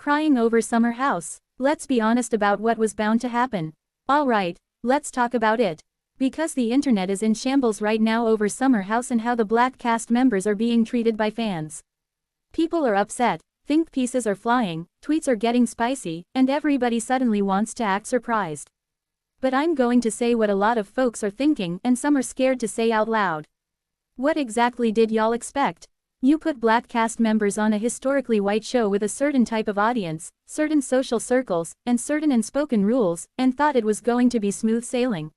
Crying over Summer House. Let's be honest about what was bound to happen. Alright, let's talk about it. Because the internet is in shambles right now over Summer House and how the black cast members are being treated by fans. People are upset, think pieces are flying, tweets are getting spicy, and everybody suddenly wants to act surprised. But I'm going to say what a lot of folks are thinking and some are scared to say out loud. What exactly did y'all expect? You put black cast members on a historically white show with a certain type of audience, certain social circles, and certain unspoken rules, and thought it was going to be smooth sailing.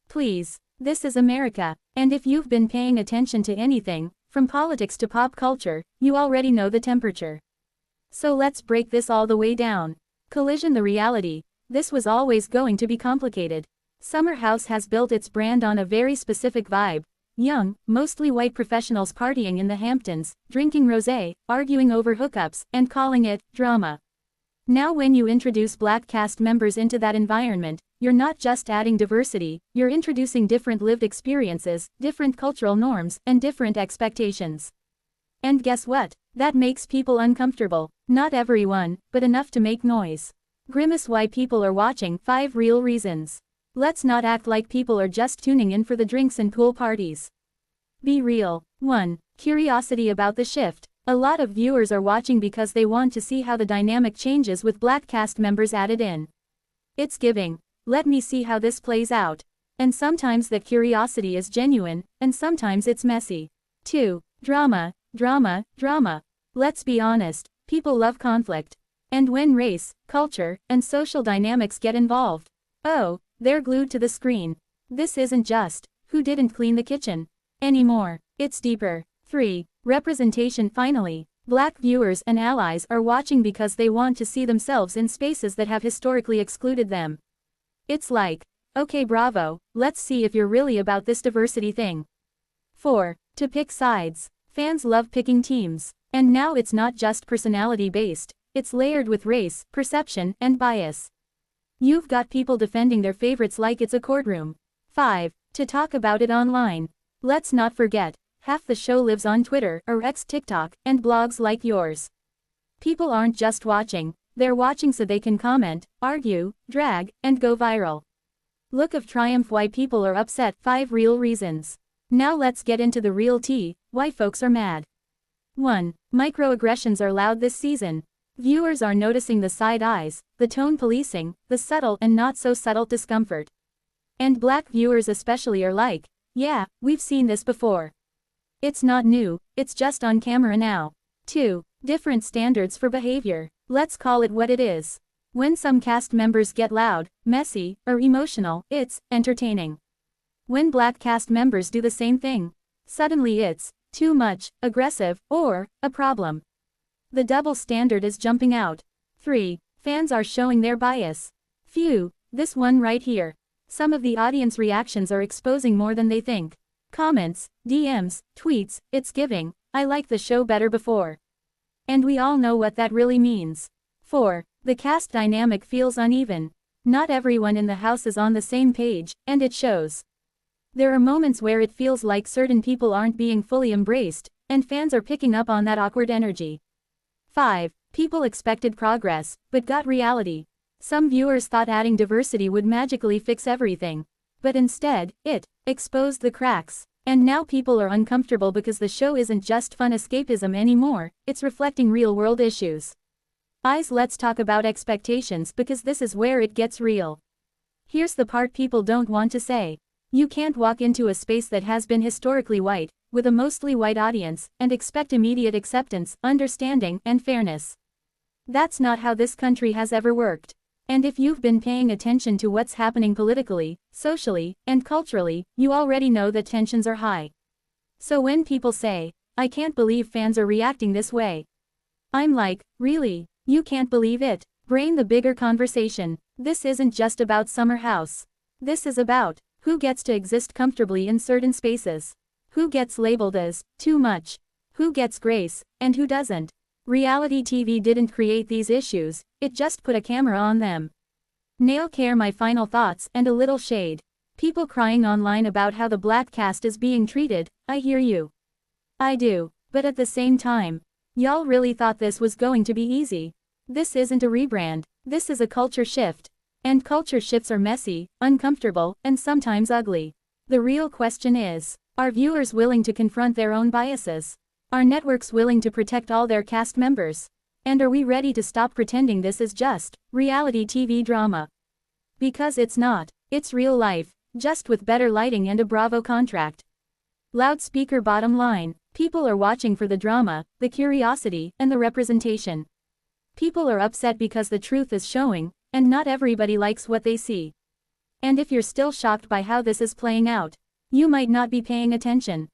Please, this is America, and if you've been paying attention to anything, from politics to pop culture, you already know the temperature. So let's break this all the way down. Collision the reality. This was always going to be complicated. Summer House has built its brand on a very specific vibe. Young, mostly white professionals partying in the Hamptons, drinking rosé, arguing over hookups, and calling it drama. Now when you introduce black cast members into that environment, you're not just adding diversity, you're introducing different lived experiences, different cultural norms, and different expectations. And guess what? That makes people uncomfortable. Not everyone, but enough to make noise. Grimace why people are watching. 5 real reasons. Let's not act like people are just tuning in for the drinks and pool parties. Be real. 1. Curiosity about the shift. A lot of viewers are watching because they want to see how the dynamic changes with black cast members added in. It's giving. Let me see how this plays out. And sometimes that curiosity is genuine, and sometimes it's messy. 2. Drama, drama, drama. Let's be honest, people love conflict. And when race, culture, and social dynamics get involved, oh, they're glued to the screen. This isn't just, who didn't clean the kitchen, anymore. It's deeper. 3. Representation. Finally, black viewers and allies are watching because they want to see themselves in spaces that have historically excluded them. It's like, okay bravo, let's see if you're really about this diversity thing. 4. To pick sides. Fans love picking teams. And now it's not just personality-based, it's layered with race, perception, and bias. You've got people defending their favorites like it's a courtroom. 5. To talk about it online. Let's not forget, half the show lives on Twitter, or X, TikTok, and blogs like yours. People aren't just watching, they're watching so they can comment, argue, drag, and go viral. Look of triumph why people are upset. 5 real reasons. Now let's get into the real tea, why folks are mad. 1. Microaggressions are loud this season. Viewers are noticing the side eyes, the tone policing, the subtle and not so subtle discomfort. And black viewers especially are like, yeah, we've seen this before. It's not new, it's just on camera now. 2. Different standards for behavior. Let's call it what it is. When some cast members get loud, messy, or emotional, it's entertaining. When black cast members do the same thing, suddenly it's too much, aggressive, or a problem. The double standard is jumping out. 3. Fans are showing their bias. Phew, this one right here. Some of the audience reactions are exposing more than they think. Comments, DMs, tweets, it's giving, I like the show better before. And we all know what that really means. 4. The cast dynamic feels uneven. Not everyone in the house is on the same page, and it shows. There are moments where it feels like certain people aren't being fully embraced, and fans are picking up on that awkward energy. 5. People expected progress, but got reality. Some viewers thought adding diversity would magically fix everything. But instead, it exposed the cracks. And now people are uncomfortable because the show isn't just fun escapism anymore, it's reflecting real-world issues. Let's talk about expectations because this is where it gets real. Here's the part people don't want to say. You can't walk into a space that has been historically white, with a mostly white audience, and expect immediate acceptance, understanding, and fairness. That's not how this country has ever worked. And if you've been paying attention to what's happening politically, socially, and culturally, you already know that tensions are high. So when people say, I can't believe fans are reacting this way, I'm like, really? You can't believe it? Brain the bigger conversation. This isn't just about Summer House. This is about who gets to exist comfortably in certain spaces. Who gets labeled as too much? Who gets grace, and who doesn't? Reality TV didn't create these issues, it just put a camera on them. Nail care. My final thoughts and a little shade. People crying online about how the black cast is being treated, I hear you. I do, but at the same time, y'all really thought this was going to be easy. This isn't a rebrand, this is a culture shift. And culture shifts are messy, uncomfortable, and sometimes ugly. The real question is, are viewers willing to confront their own biases? Are networks willing to protect all their cast members? And are we ready to stop pretending this is just reality TV drama? Because it's not, it's real life, just with better lighting and a Bravo contract. Loudspeaker bottom line, people are watching for the drama, the curiosity, and the representation. People are upset because the truth is showing, and not everybody likes what they see. And if you're still shocked by how this is playing out, you might not be paying attention.